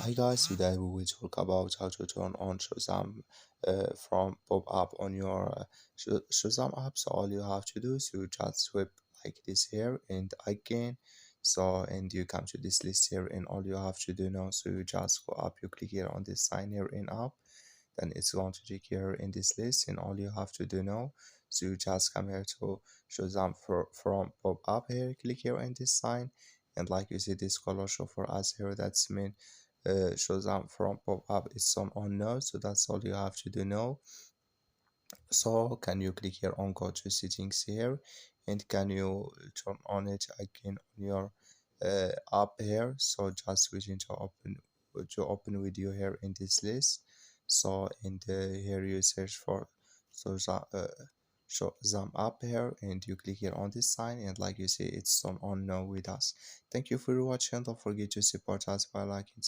Hi guys, today we will talk about how to turn on Shazam from pop-up on your Shazam app. So all you have to do is you just swipe like this here in the icon. So and you come to this list here, and all you have to do now, so you just go up, you click here on this sign here in app, then it's going to take here in this list, and all you have to do now, so you just come here to Shazam from pop-up here, click here in this sign, and like you see this color show for us here, that's mean shows up from pop-up is on now, so that's all you have to do now. So can you click here on go to settings here, and can you turn on it again on your app here, so just switching to open video here in this list. So in the here you search for so show Zam app here, and you click here on this sign, and like you see it's on now with us. Thank you for watching. Don't forget to support us by liking.